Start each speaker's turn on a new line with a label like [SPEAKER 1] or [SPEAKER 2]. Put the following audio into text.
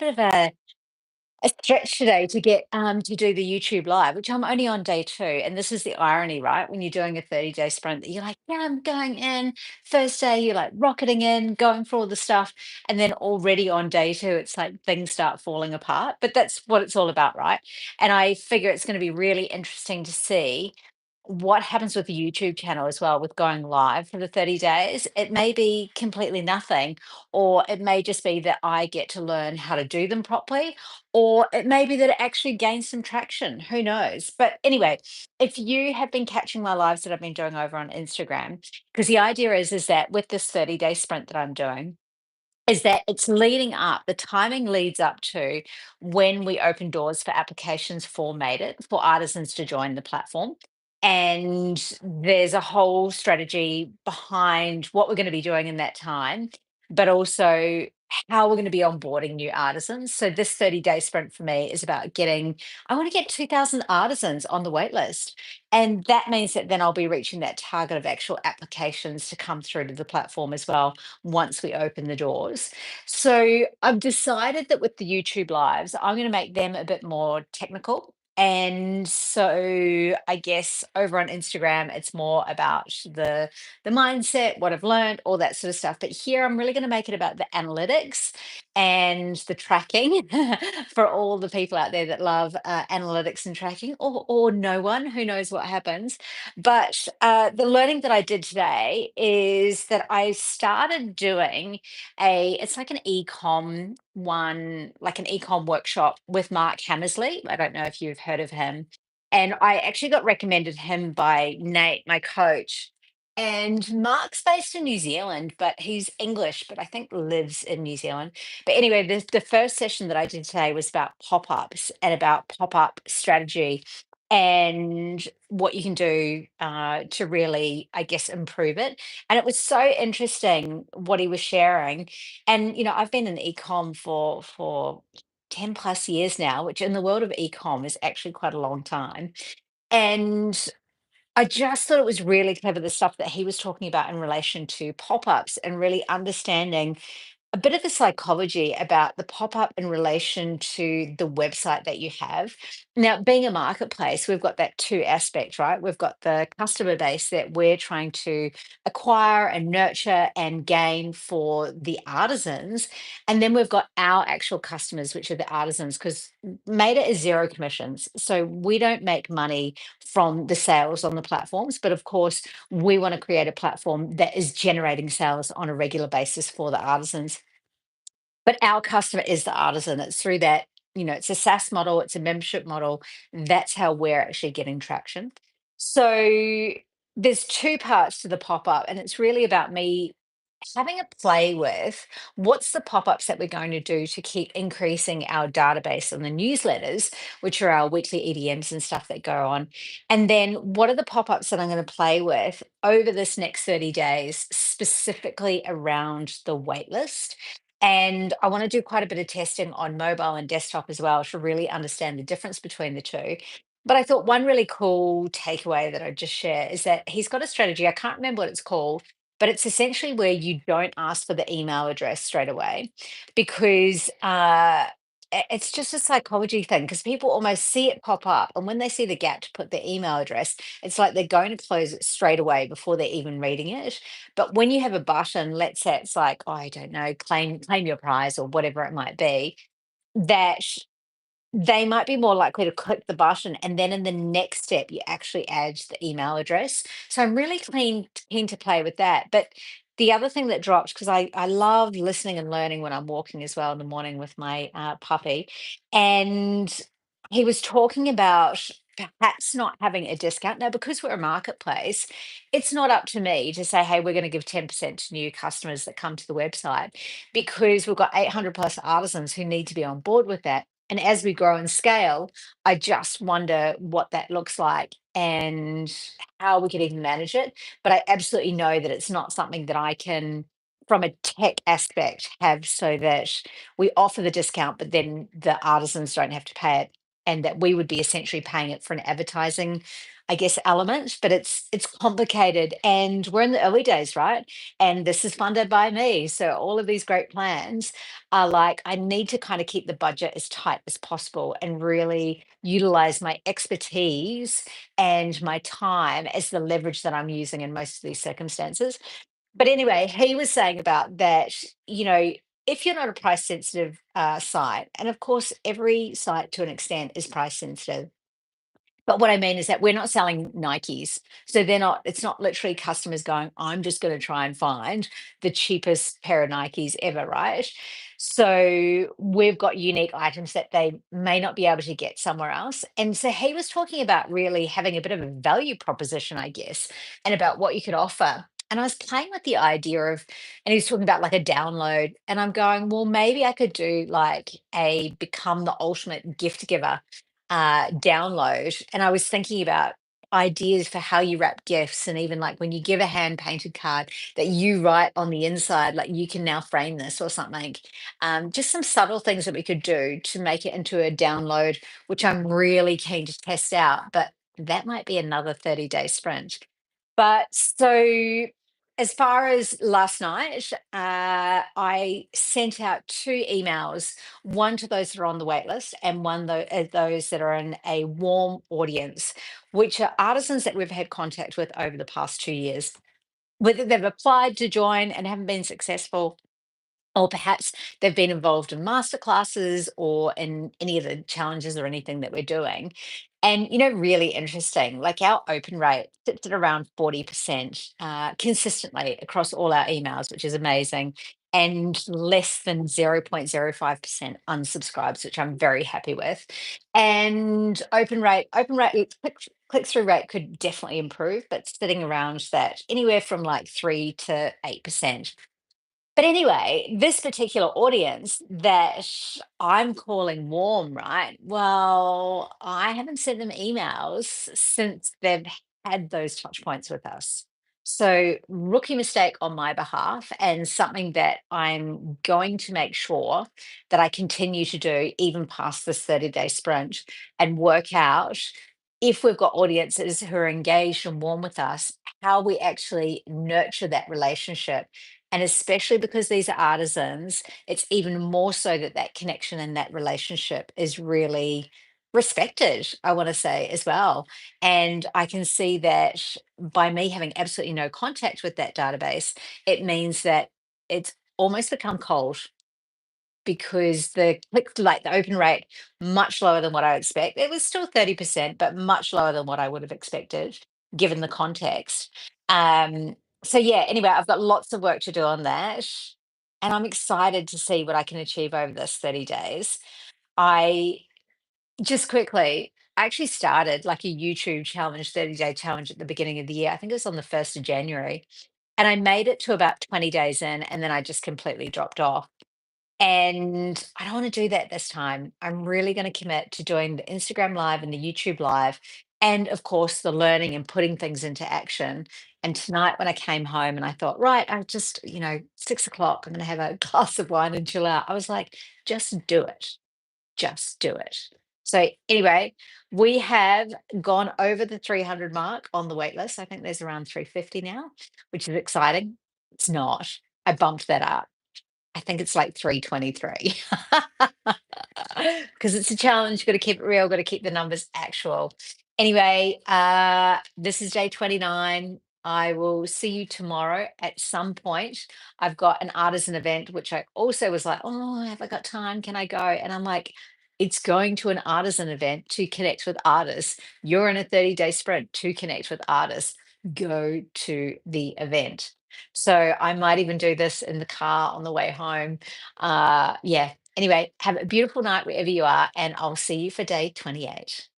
[SPEAKER 1] bit of a stretch today to get to do the YouTube live, which I'm only on day two. And this is the irony, right? When you're doing a 30-day sprint, that you're like, yeah, I'm going in. First day, you're like rocketing in, going for all the stuff. And then already on day two, it's like things start falling apart. But that's what it's all about, right? And I figure it's going to be really interesting to see what happens with the YouTube channel as well with going live for the 30 days. It may be completely nothing, or it may just be that I get to learn how to do them properly, or it may be that it actually gains some traction. Who knows? But anyway, if you have been catching my lives that I've been doing over on Instagram, because the idea is that with this 30-day sprint that I'm doing, is that it's leading up, the timing leads up to when we open doors for applications for Made It, for artisans to join the platform. And there's a whole strategy behind what we're going to be doing in that time, but also how we're going to be onboarding new artisans. So this 30-day sprint for me is about I want to get 2,000 artisans on the wait list. And that means that then I'll be reaching that target of actual applications to come through to the platform as well once we open the doors. So I've decided that with the YouTube lives, I'm going to make them a bit more technical. And so I guess over on Instagram, it's more about the mindset, what I've learned, all that sort of stuff. But here I'm really going to make it about the analytics and the tracking for all the people out there that love analytics and tracking, or no one who knows what happens. But the learning that I did today is that I started doing it's like an ecom one, like an ecom workshop with Mark Hammersley. I don't know if you've heard of him. And I actually got recommended him by Nate, my coach. And Mark's based in New Zealand, but he's English, but I think lives in New Zealand. But anyway, the first session that I did today was about pop-ups and about pop-up strategy and what you can do to really, I guess, improve it. And it was so interesting what he was sharing. And I've been in ecom for 10 plus years now, which in the world of ecom is actually quite a long time. And I just thought it was really clever, the stuff that he was talking about in relation to pop-ups and really understanding a bit of the psychology about the pop-up in relation to the website that you have. Now, being a marketplace, we've got that two aspect, right? We've got the customer base that we're trying to acquire and nurture and gain for the artisans. And then we've got our actual customers, which are the artisans, because Meta is zero commissions. So we don't make money from the sales on the platforms. But of course, we want to create a platform that is generating sales on a regular basis for the artisans. But our customer is the artisan. It's through that, it's a SaaS model, it's a membership model. That's how we're actually getting traction. So there's two parts to the pop up, and it's really about me having a play with what's the pop-ups that we're going to do to keep increasing our database on the newsletters, which are our weekly EDMs and stuff that go on. And then what are the pop-ups that I'm going to play with over this next 30 days, specifically around the waitlist. And I want to do quite a bit of testing on mobile and desktop as well to really understand the difference between the two. But I thought one really cool takeaway that I'd just share is that he's got a strategy. I can't remember what it's called, but it's essentially where you don't ask for the email address straight away because it's just a psychology thing because people almost see it pop up. And when they see the gap to put their email address, it's like they're going to close it straight away before they're even reading it. But when you have a button, let's say it's like, oh, I don't know, claim your prize or whatever it might be, that they might be more likely to click the button, and then in the next step, you actually add the email address. So I'm really keen to play with that. But the other thing that dropped, because I love listening and learning when I'm walking as well in the morning with my puppy, and he was talking about perhaps not having a discount. Now, because we're a marketplace, it's not up to me to say, hey, we're going to give 10% to new customers that come to the website because we've got 800 plus artisans who need to be on board with that. And as we grow and scale, I just wonder what that looks like and how we could even manage it. But I absolutely know that it's not something that I can, from a tech aspect, have so that we offer the discount, but then the artisans don't have to pay it. and that we would be essentially paying it for an advertising, I guess, element. But it's complicated, and we're in the early days, right? And this is funded by me, so all of these great plans are like, I need to kind of keep the budget as tight as possible and really utilize my expertise and my time as the leverage that I'm using in most of these circumstances. But anyway, he was saying about that, if you're not a price sensitive site, and of course, every site to an extent is price sensitive, but what I mean is that we're not selling Nikes. So it's not literally customers going, I'm just going to try and find the cheapest pair of Nikes ever, right? So we've got unique items that they may not be able to get somewhere else. And so he was talking about really having a bit of a value proposition, I guess, and about what you could offer. And I was playing with the idea of, and he was talking about like a download. And I'm going, well, maybe I could do like a become the ultimate gift giver download. And I was thinking about ideas for how you wrap gifts, and even like when you give a hand painted card that you write on the inside, like you can now frame this or something. Just some subtle things that we could do to make it into a download, which I'm really keen to test out. But that might be another 30-day sprint. But so as far as last night, I sent out two emails, one to those that are on the wait list and those that are in a warm audience, which are artisans that we've had contact with over the past 2 years. Whether they've applied to join and haven't been successful, or perhaps they've been involved in master classes or in any of the challenges or anything that we're doing. And, really interesting, like our open rate sits at around 40% consistently across all our emails, which is amazing. And less than 0.05% unsubscribes, which I'm very happy with. And open rate, click through rate could definitely improve, but sitting around that anywhere from like 3 to 8%. But anyway, this particular audience that I'm calling warm, right? Well, I haven't sent them emails since they've had those touch points with us. So, rookie mistake on my behalf, and something that I'm going to make sure that I continue to do even past this 30-day sprint, and work out if we've got audiences who are engaged and warm with us, how we actually nurture that relationship. And especially because these are artisans, it's even more so that that connection and that relationship is really respected, I want to say as well. And I can see that by me having absolutely no contact with that database, it means that it's almost become cold, because the open rate much lower than what I expect. It was still 30%, but much lower than what I would have expected given the context. Um, so yeah, anyway, I've got lots of work to do on that. And I'm excited to see what I can achieve over this 30 days. I just quickly, I actually started like a YouTube challenge, 30-day challenge at the beginning of the year. I think it was on the 1st of January. And I made it to about 20 days in, and then I just completely dropped off. And I don't want to do that this time. I'm really going to commit to doing the Instagram live and the YouTube live. And of course, the learning and putting things into action. And tonight, when I came home and I thought, right, I just, 6 o'clock, I'm going to have a glass of wine and chill out. I was like, just do it. Just do it. So, anyway, we have gone over the 300 mark on the wait list. I think there's around 350 now, which is exciting. It's not. I bumped that up. I think it's like 323. Because it's a challenge, gotta keep it real, gotta keep the numbers actual. Anyway, this is day 29. I will see you tomorrow at some point. I've got an artisan event, which I also was like, "Oh, have I got time? Can I go?" And I'm like, "It's going to an artisan event to connect with artists. You're in a 30-day sprint to connect with artists. Go to the event." So I might even do this in the car on the way home. Yeah. Anyway, have a beautiful night wherever you are, and I'll see you for day 28.